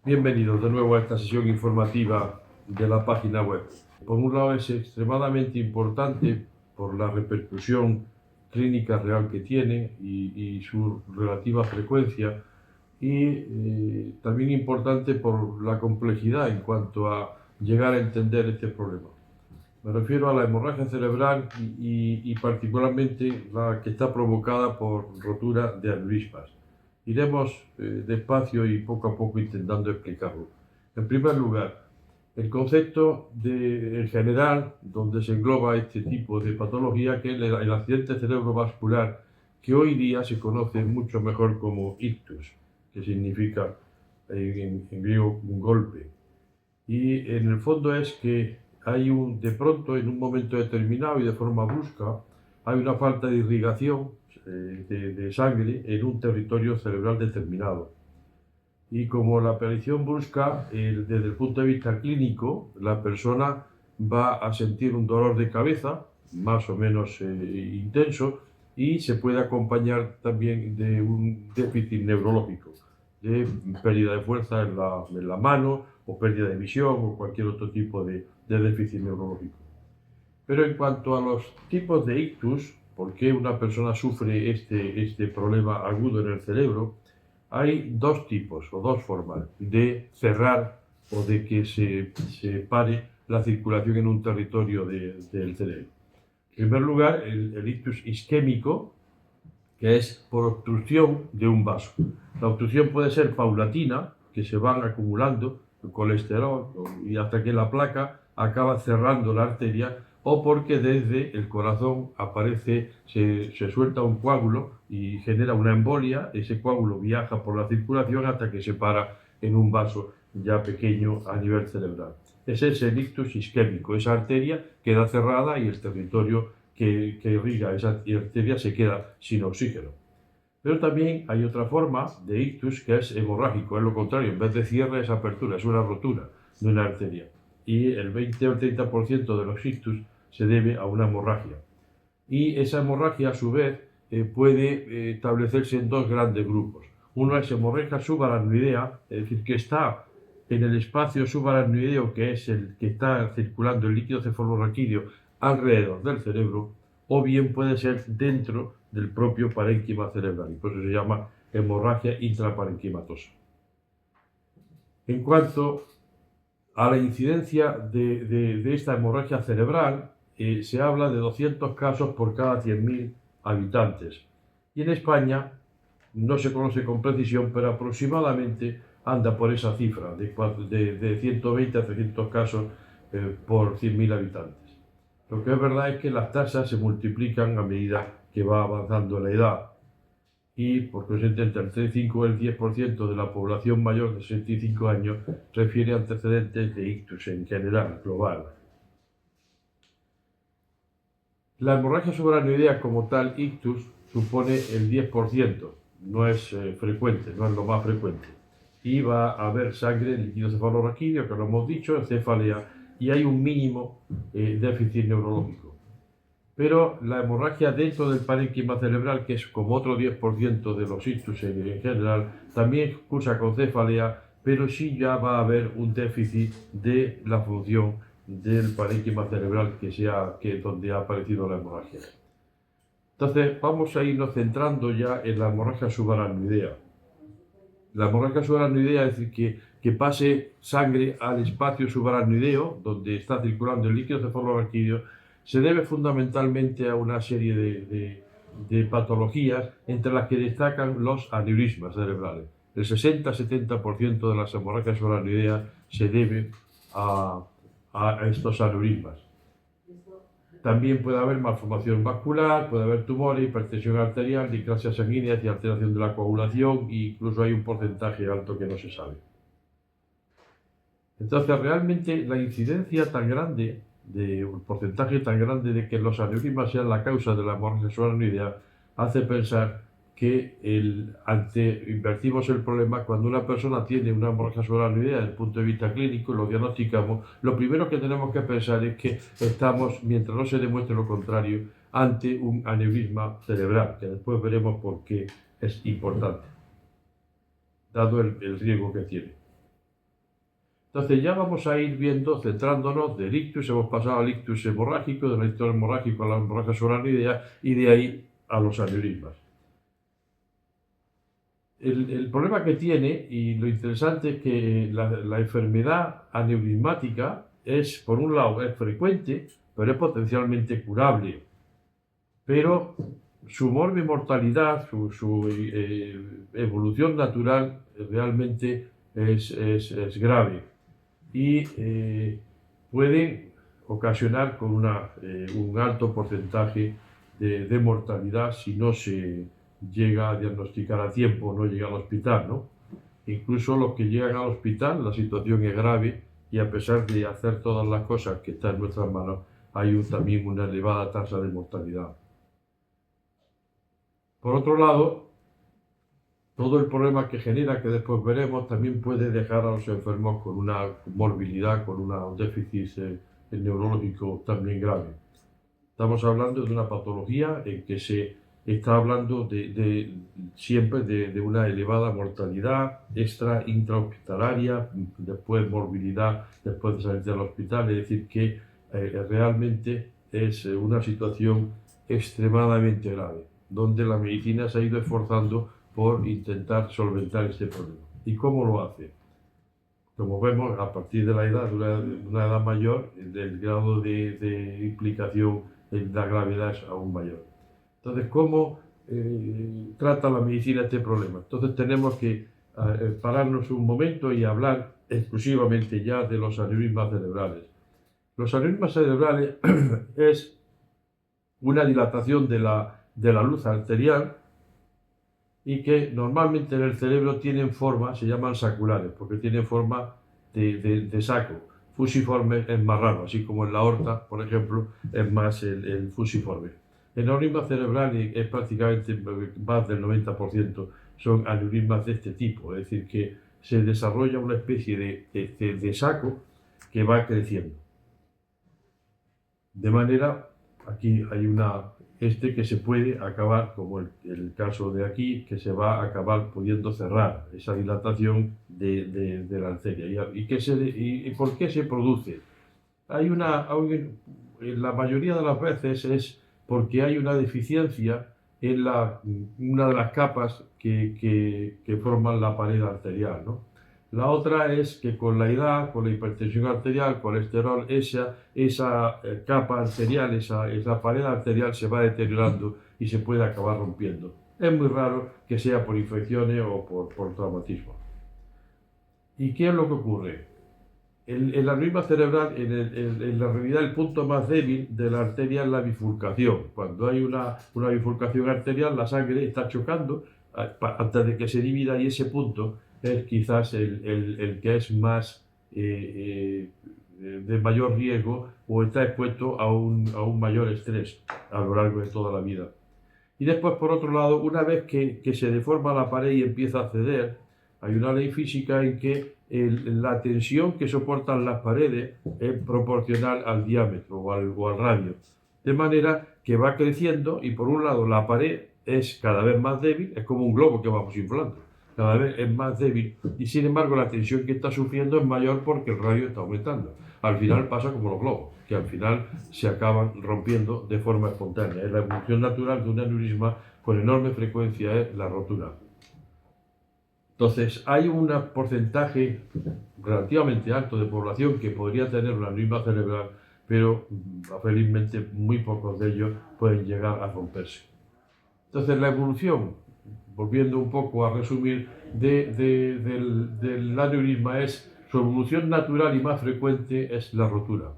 Bienvenidos de nuevo a esta sesión informativa de la página web. Por un lado, es extremadamente importante por la repercusión clínica real que tiene y su relativa frecuencia, y también importante por la complejidad en cuanto a llegar a entender este problema. Me refiero a la hemorragia cerebral y particularmente la que está provocada por rotura de aneurismas. Iremos despacio y poco a poco intentando explicarlo. En primer lugar, el concepto en general, donde se engloba este tipo de patología, que es el accidente cerebrovascular, que hoy día se conoce mucho mejor como ictus, que significa en griego un golpe. Y en el fondo es que de pronto, en un momento determinado y de forma brusca, hay una falta de irrigación de sangre en un territorio cerebral determinado. Y como la aparición brusca, desde el punto de vista clínico, la persona va a sentir un dolor de cabeza más o menos intenso, y se puede acompañar también de un déficit neurológico, de pérdida de fuerza en la mano, o pérdida de visión, o cualquier otro tipo de déficit neurológico. Pero en cuanto a los tipos de ictus, por qué una persona sufre este problema agudo en el cerebro, hay dos tipos o dos formas de cerrar o de que se pare la circulación en un territorio del cerebro. En primer lugar, el ictus isquémico, que es por obstrucción de un vaso. La obstrucción puede ser paulatina, que se van acumulando el colesterol y hasta que la placa acaba cerrando la arteria, o porque desde el corazón se suelta un coágulo y genera una embolia. Ese coágulo viaja por la circulación hasta que se para en un vaso ya pequeño a nivel cerebral. Ese es el ictus isquémico. Esa arteria queda cerrada y el territorio que irriga esa arteria se queda sin oxígeno. Pero también hay otra forma de ictus que es hemorrágico, es lo contrario, en vez de cierre es apertura, es una rotura de una arteria. Y el 20 o 30% de los ictus se debe a una hemorragia. Y esa hemorragia, a su vez, puede establecerse en dos grandes grupos. Uno es hemorragia subaracnoidea, es decir, que está en el espacio subaracnoideo, que es el que está circulando el líquido cefalorraquídeo alrededor del cerebro, o bien puede ser dentro del propio parénquima cerebral, y por eso se llama hemorragia intraparenquimatosa. En cuanto a la incidencia de esta hemorragia cerebral, se habla de 200 casos por cada 100.000 habitantes. Y en España no se conoce con precisión, pero aproximadamente anda por esa cifra, de 120 a 300 casos por 100.000 habitantes. Lo que es verdad es que las tasas se multiplican a medida que va avanzando la edad, y por consiguiente entre el 3,5 y el 10% de la población mayor de 65 años refiere a antecedentes de ictus en general, global. La hemorragia subaracnoidea como tal, ictus, supone el 10%, no es frecuente, no es lo más frecuente. Y va a haber sangre, líquido cefalorraquídeo, que lo hemos dicho, cefalea, y hay un mínimo déficit neurológico. Pero la hemorragia dentro del parénquima cerebral, que es como otro 10% de los ictus en general, también cursa con cefalea, pero sí ya va a haber un déficit de la función del parénquima cerebral donde ha aparecido la hemorragia. Entonces vamos a irnos centrando ya en la hemorragia subaracnoidea. La hemorragia subaracnoidea es decir, que pase sangre al espacio subaracnoideo, donde está circulando el líquido cefalorraquídeo, se debe fundamentalmente a una serie de patologías, entre las que destacan los aneurismas cerebrales. El 60-70% de las hemorragias subaracnoideas se debe a estos aneurismas. También puede haber malformación vascular, puede haber tumores, hipertensión arterial, displasia sanguínea y alteración de la coagulación, e incluso hay un porcentaje alto que no se sabe. Entonces, realmente la incidencia tan grande, un porcentaje tan grande de que los aneurismas sean la causa de la hemorragia subaracnoidea, hace pensar que invertimos el problema. Cuando una persona tiene una hemorragia subaracnoidea desde el punto de vista clínico y lo diagnosticamos, lo primero que tenemos que pensar es que estamos, mientras no se demuestre lo contrario, ante un aneurisma cerebral, que después veremos por qué es importante, dado el riesgo que tiene. Entonces ya vamos a ir viendo, centrándonos del ictus, hemos pasado al ictus hemorrágico, del ictus hemorrágico a la hemorragia subaracnoidea y de ahí a los aneurismas. El problema que tiene, y lo interesante es que la enfermedad aneurismática es, por un lado, es frecuente, pero es potencialmente curable. Pero su mortalidad, su evolución natural realmente es grave y puede ocasionar con un alto porcentaje de mortalidad si no se llega a diagnosticar a tiempo, no llega al hospital, ¿no? Incluso los que llegan al hospital, la situación es grave y a pesar de hacer todas las cosas que están en nuestras manos, hay también una elevada tasa de mortalidad. Por otro lado, todo el problema que genera, que después veremos, también puede dejar a los enfermos con una morbilidad, con un déficit neurológico también grave. Estamos hablando de una patología en que se está hablando siempre de una elevada mortalidad intrahospitalaria, después morbilidad después de salir del hospital, es decir, que realmente es una situación extremadamente grave, donde la medicina se ha ido esforzando por intentar solventar este problema. ¿Y cómo lo hace? Como vemos, a partir de la edad, de una edad mayor, el grado de implicación en la gravedad es aún mayor. Entonces, ¿cómo trata la medicina este problema? Entonces tenemos que pararnos un momento y hablar exclusivamente ya de los aneurismas cerebrales. Los aneurismas cerebrales es una dilatación de la luz arterial y que normalmente en el cerebro tienen forma, se llaman saculares, porque tienen forma de saco. Fusiforme es más raro, así como en la aorta, por ejemplo, es más el fusiforme. El aneurisma cerebral es prácticamente más del 90% son aneurismas de este tipo, es decir, que se desarrolla una especie de saco que va creciendo. De manera, aquí hay que se puede acabar, como el caso de aquí, que se va a acabar pudiendo cerrar esa dilatación de la arteria. ¿Y por qué se produce? La mayoría de las veces es porque hay una deficiencia en una de las capas que forman la pared arterial, ¿no? La otra es que con la edad, con la hipertensión arterial, colesterol, esa capa arterial, esa pared arterial se va deteriorando y se puede acabar rompiendo. Es muy raro que sea por infecciones o por traumatismo. ¿Y qué es lo que ocurre? El aneurisma cerebral, en la realidad, el punto más débil de la arteria es la bifurcación. Cuando hay una bifurcación arterial, la sangre está chocando antes de que se divida y ese punto es quizás el que es más de mayor riesgo o está expuesto a un mayor estrés a lo largo de toda la vida. Y después, por otro lado, una vez que se deforma la pared y empieza a ceder, hay una ley física en que la tensión que soportan las paredes es proporcional al diámetro o al radio. De manera que va creciendo y por un lado la pared es cada vez más débil, es como un globo que vamos inflando, cada vez es más débil y sin embargo la tensión que está sufriendo es mayor porque el radio está aumentando. Al final pasa como los globos, que al final se acaban rompiendo de forma espontánea. Es la evolución natural de un aneurisma con enorme frecuencia, es la rotura. Entonces, hay un porcentaje relativamente alto de población que podría tener un aneurisma cerebral, pero felizmente muy pocos de ellos pueden llegar a romperse. Entonces, la evolución, volviendo un poco a resumir, del aneurisma su evolución natural y más frecuente es la rotura,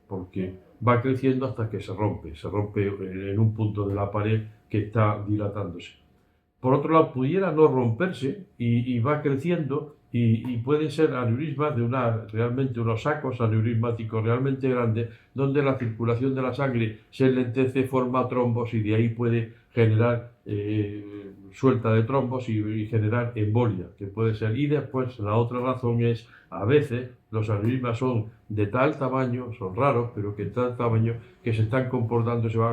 porque va creciendo hasta que se rompe en un punto de la pared que está dilatándose. Por otro lado, pudiera no romperse y va creciendo y pueden ser aneurismas realmente unos sacos aneurismáticos realmente grandes donde la circulación de la sangre se enlentece, forma trombos y de ahí puede generar suelta de trombos y generar embolia, que puede ser. Y después la otra razón es, a veces los aneurismas son de tal tamaño, son raros, pero que de tal tamaño que se van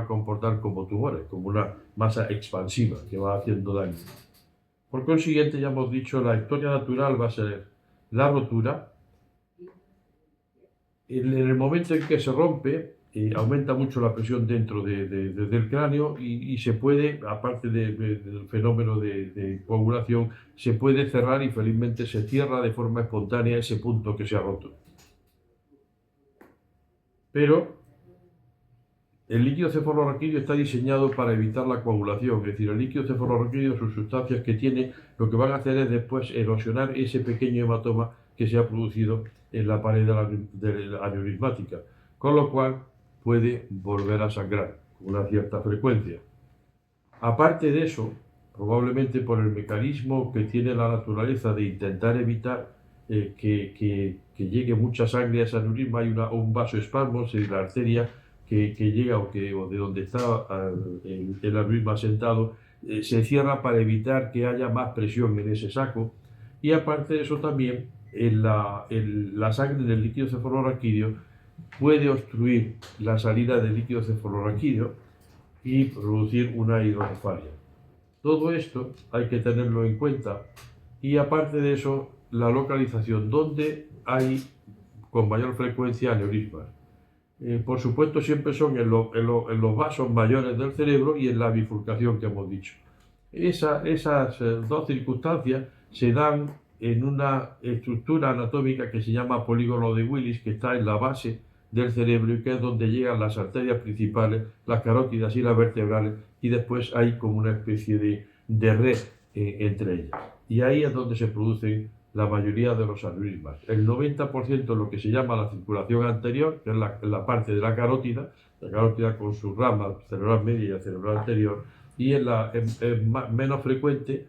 a comportar como tumores, como una masa expansiva que va haciendo daño. Por consiguiente, ya hemos dicho, la historia natural va a ser la rotura En el momento en que se rompe, aumenta mucho la presión dentro del cráneo y se puede, aparte del fenómeno de coagulación, se puede cerrar y felizmente se cierra de forma espontánea ese punto que se ha roto. Pero el líquido cefalorraquídeo está diseñado para evitar la coagulación, es decir, el líquido cefalorraquídeo, sus sustancias que tiene, lo que van a hacer es después erosionar ese pequeño hematoma que se ha producido en la pared de la aneurismática, con lo cual puede volver a sangrar con una cierta frecuencia. Aparte de eso, probablemente por el mecanismo que tiene la naturaleza de intentar evitar que llegue mucha sangre a ese aneurisma, hay un vasoespasmo en la arteria que llega o de donde está el aneurisma sentado, se cierra para evitar que haya más presión en ese saco. Y aparte de eso también, la sangre del líquido cefalorraquídeo puede obstruir la salida del líquido cefalorraquídeo y producir una hidrocefalia. Todo esto hay que tenerlo en cuenta y aparte de eso, la localización donde hay con mayor frecuencia aneurismas. Por supuesto, siempre son en los vasos mayores del cerebro y en la bifurcación que hemos dicho. Esas dos circunstancias se dan en una estructura anatómica que se llama polígono de Willis, que está en la base del cerebro y que es donde llegan las arterias principales, las carótidas y las vertebrales, y después hay como una especie de red entre ellas. Y ahí es donde se producen la mayoría de los aneurismas. El 90% es lo que se llama la circulación anterior, que es la parte de la carótida con su rama cerebral media y cerebral anterior, y es menos frecuente,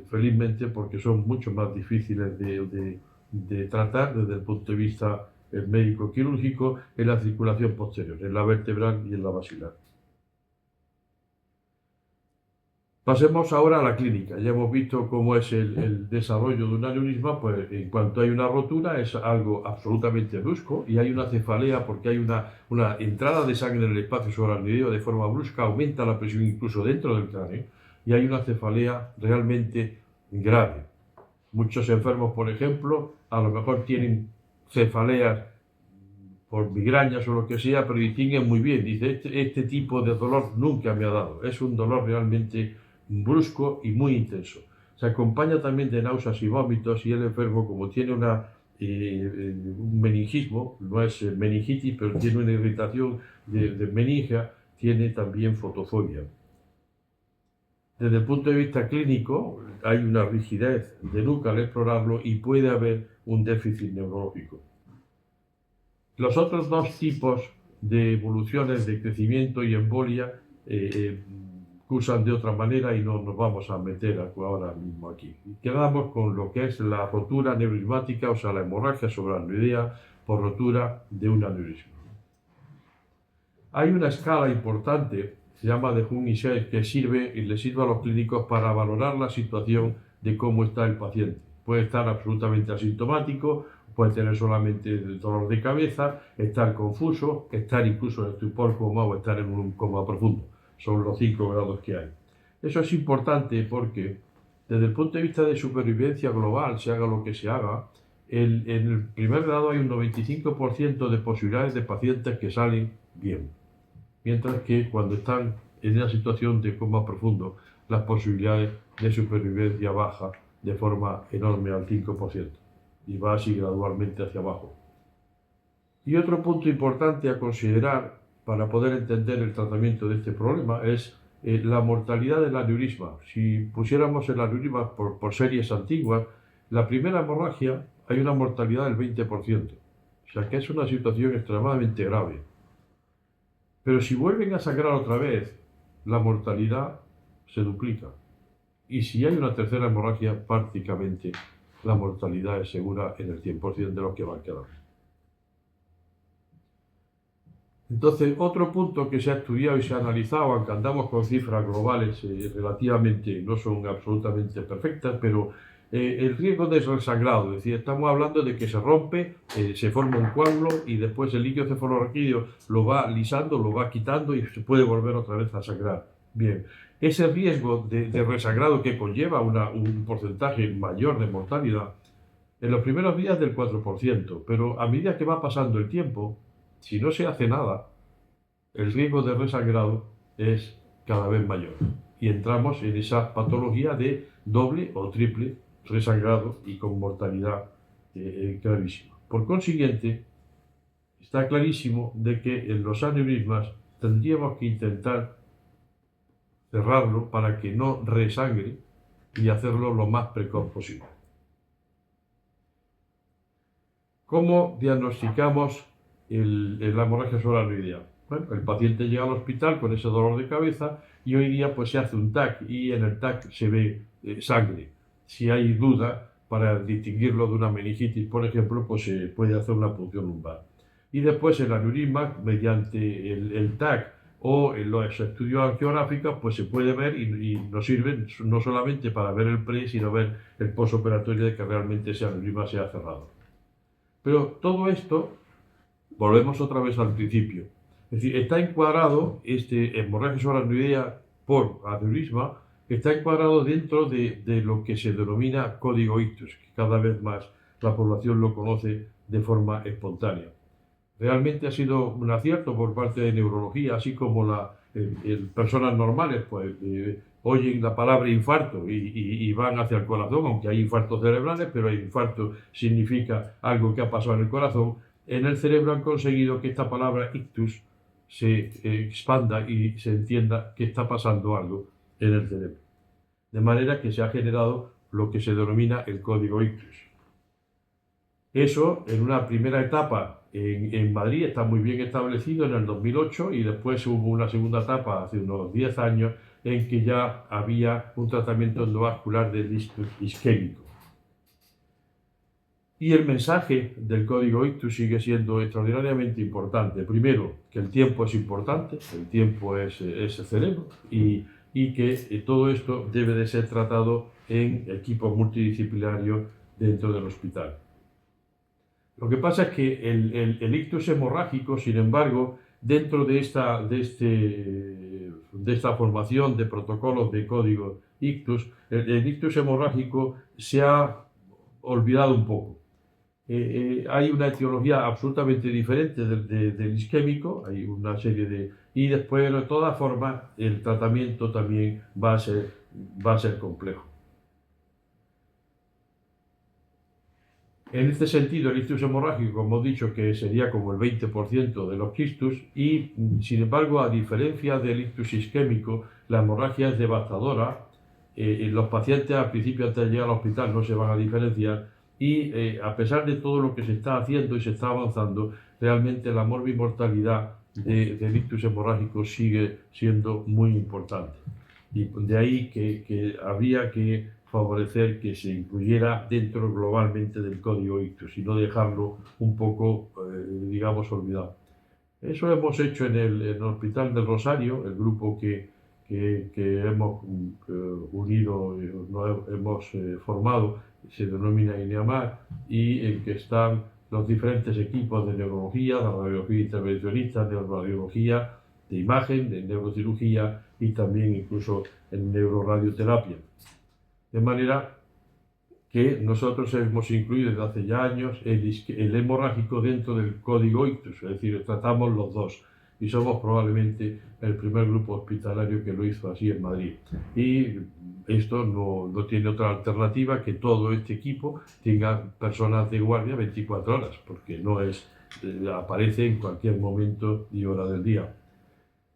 felizmente, porque son mucho más difíciles de tratar desde el punto de vista médico-quirúrgico en la circulación posterior, en la vertebral y en la basilar. Pasemos ahora a la clínica. Ya hemos visto cómo es el desarrollo de un aneurisma, pues en cuanto hay una rotura es algo absolutamente brusco y hay una cefalea porque hay una entrada de sangre en el espacio subaracnoideo de forma brusca, aumenta la presión incluso dentro del cráneo y hay una cefalea realmente grave. Muchos enfermos, por ejemplo, a lo mejor tienen cefaleas por migrañas o lo que sea, pero distinguen muy bien. Dice, este tipo de dolor nunca me ha dado. Es un dolor realmente brusco y muy intenso. Se acompaña también de náuseas y vómitos y el enfermo, como tiene un meningismo, no es meningitis, pero tiene una irritación de meningia, tiene también fotofobia. Desde el punto de vista clínico, hay una rigidez de nuca al explorarlo y puede haber un déficit neurológico. Los otros dos tipos de evoluciones de crecimiento y embolia cursan de otra manera y no nos vamos a meter ahora mismo aquí. Quedamos con lo que es la rotura aneurismática, o sea, la hemorragia subaracnoidea por rotura de un aneurisma. Hay una escala importante, se llama de Jung y Sell, que le sirve a los clínicos para valorar la situación de cómo está el paciente. Puede estar absolutamente asintomático, puede tener solamente dolor de cabeza, estar confuso, estar incluso en estupor coma o estar en un coma profundo. Son los 5 grados que hay. Eso es importante porque desde el punto de vista de supervivencia global, se haga lo que se haga, en el primer grado hay un 95% de posibilidades de pacientes que salen bien. Mientras que cuando están en una situación de coma profundo, las posibilidades de supervivencia bajan de forma enorme al 5% y va así gradualmente hacia abajo. Y otro punto importante a considerar para poder entender el tratamiento de este problema es la mortalidad del aneurisma. Si pusiéramos el aneurisma por series antiguas, la primera hemorragia hay una mortalidad del 20%, o sea que es una situación extremadamente grave. Pero si vuelven a sangrar otra vez, la mortalidad se duplica. Y si hay una tercera hemorragia, prácticamente la mortalidad es segura en el 100% de los que van quedando. Entonces, otro punto que se ha estudiado y se ha analizado, aunque andamos con cifras globales relativamente, no son absolutamente perfectas, pero el riesgo de resangrado, es decir, estamos hablando de que se rompe, se forma un coágulo y después el líquido cefalorraquídeo lo va lisando, lo va quitando y se puede volver otra vez a sangrar. Bien, ese riesgo de resangrado que conlleva un porcentaje mayor de mortalidad En los primeros días del 4%, pero a medida que va pasando el tiempo, si no se hace nada, el riesgo de resangrado es cada vez mayor. Y entramos en esa patología de doble o triple resangrado y con mortalidad clarísima. Por consiguiente, está clarísimo de que en los aneurismas tendríamos que intentar cerrarlo para que no resangre y hacerlo lo más precoz posible. ¿Cómo diagnosticamos la hemorragia subaracnoidea? Bueno, el paciente llega al hospital con ese dolor de cabeza y hoy día pues se hace un TAC y en el TAC se ve sangre. Si hay duda para distinguirlo de una meningitis, por ejemplo, pues se puede hacer una punción lumbar. Y después el aneurisma, mediante el TAC o en los estudios angiográficos, pues se puede ver y nos sirven no solamente para ver el pre, sino ver el postoperatorio de que realmente ese aneurisma se ha cerrado. Pero todo esto, volvemos otra vez al principio. Es decir, está encuadrado, hemorragia subaracnoidea por aneurisma, está encuadrado dentro de lo que se denomina código ictus, que cada vez más la población lo conoce de forma espontánea. Realmente ha sido un acierto por parte de neurología, así como personas normales, pues oyen la palabra infarto y van hacia el corazón, aunque hay infartos cerebrales, pero el infarto significa algo que ha pasado en el corazón. En el cerebro han conseguido que esta palabra ictus se expanda y se entienda que está pasando algo en el cerebro. De manera que se ha generado lo que se denomina el código ictus. Eso, en una primera etapa en Madrid, está muy bien establecido en el 2008 y después hubo una segunda etapa hace unos 10 años en que ya había un tratamiento endovascular del ictus isquémico. Y el mensaje del código ictus sigue siendo extraordinariamente importante. Primero, que el tiempo es importante, el tiempo es el cerebro y que todo esto debe de ser tratado en equipos multidisciplinarios dentro del hospital. Lo que pasa es que el ictus hemorrágico, sin embargo, dentro de esta formación de protocolos de código ictus, el ictus hemorrágico se ha olvidado un poco. Hay una etiología absolutamente diferente del isquémico, hay una serie de... Y después, de todas formas, el tratamiento también va a ser complejo. En este sentido, el ictus hemorrágico, como he dicho, que sería como el 20% de los quistus y, sin embargo, a diferencia del ictus isquémico, la hemorragia es devastadora. Los pacientes al principio, antes de llegar al hospital, no se van a diferenciar y, a pesar de todo lo que se está haciendo y se está avanzando, realmente la morbimortalidad del ictus hemorrágico sigue siendo muy importante. Y de ahí que habría que favorecer que se incluyera dentro globalmente del código ictus y no dejarlo un poco, digamos, olvidado. Eso hemos hecho en el Hospital del Rosario, el grupo que hemos unido, nos hemos formado, se denomina INEAMAR, y en que están los diferentes equipos de neurología, de radiología intervencionista, de radiología, de imagen, de neurocirugía y también incluso en neuroradioterapia. De manera que nosotros hemos incluido desde hace ya años el hemorrágico dentro del código ictus, es decir, tratamos los dos y somos probablemente el primer grupo hospitalario que lo hizo así en Madrid. Y esto no tiene otra alternativa que todo este equipo tenga personas de guardia 24 horas, porque no aparece en cualquier momento y hora del día.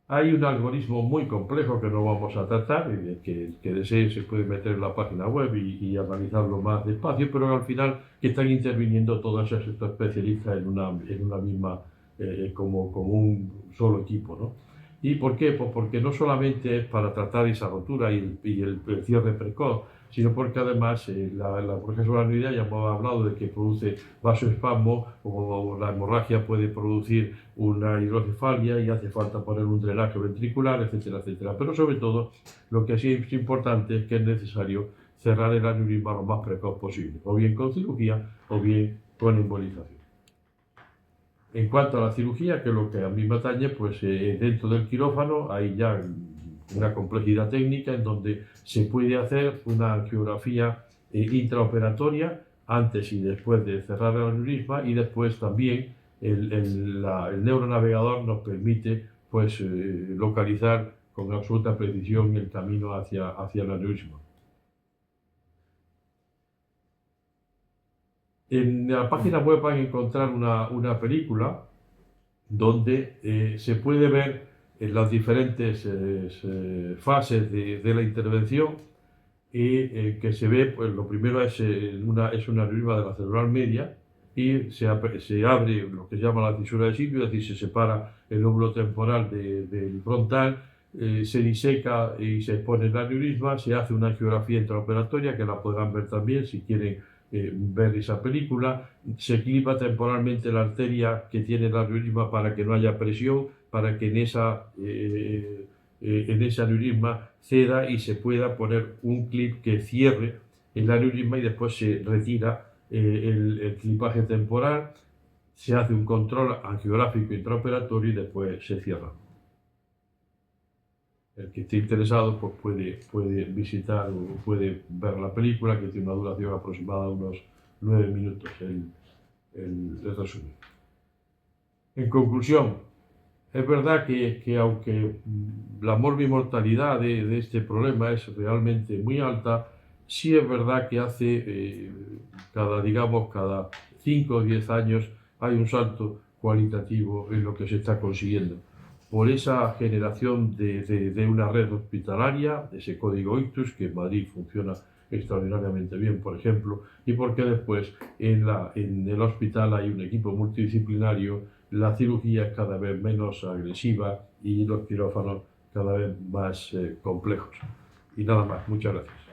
Hay un algoritmo muy complejo que no vamos a tratar, que desee se puede meter en la página web y analizarlo más despacio, pero al final que están interviniendo todos esos especialistas en una misma, como un solo equipo, ¿no? ¿Y por qué? Pues porque no solamente es para tratar esa rotura y el cierre precoz, sino porque además la hemorragia subaracnoidea ya hemos hablado de que produce vasoespasmo, o la hemorragia puede producir una hidrocefalia y hace falta poner un drenaje ventricular, etcétera, etcétera. Pero sobre todo, lo que sí es importante es que es necesario cerrar el aneurisma lo más precoz posible, o bien con cirugía o bien con embolización. En cuanto a la cirugía, que es lo que a mí me atañe, pues dentro del quirófano hay ya una complejidad técnica en donde se puede hacer una angiografía intraoperatoria antes y después de cerrar el aneurisma, y después también el neuronavegador nos permite pues, localizar con absoluta precisión el camino hacia el aneurisma. En la página web van a encontrar una película donde se puede ver las diferentes fases de la intervención, y que se ve, pues lo primero es una aneurisma de la cerebral media, y se abre lo que se llama la cisura de sitio, es decir, se separa el lóbulo temporal del frontal, se diseca y se expone el aneurisma, se hace una angiografía intraoperatoria, que la podrán ver también si quieren ver esa película, se clipa temporalmente la arteria que tiene el aneurisma para que no haya presión, para que en ese aneurisma ceda y se pueda poner un clip que cierre el aneurisma, y después se retira el clipaje temporal, se hace un control angiográfico intraoperatorio y después se cierra. El que esté interesado pues puede visitar o puede ver la película, que tiene una duración aproximada de unos 9 minutos el resumen. En conclusión, es verdad que aunque la morbimortalidad de este problema es realmente muy alta, sí es verdad que hace cada 5 o 10 años hay un salto cualitativo en lo que se está consiguiendo, por esa generación de una red hospitalaria, de ese código ictus, que en Madrid funciona extraordinariamente bien, por ejemplo, y porque después en el hospital hay un equipo multidisciplinario, la cirugía es cada vez menos agresiva y los quirófanos cada vez más complejos. Y nada más, muchas gracias.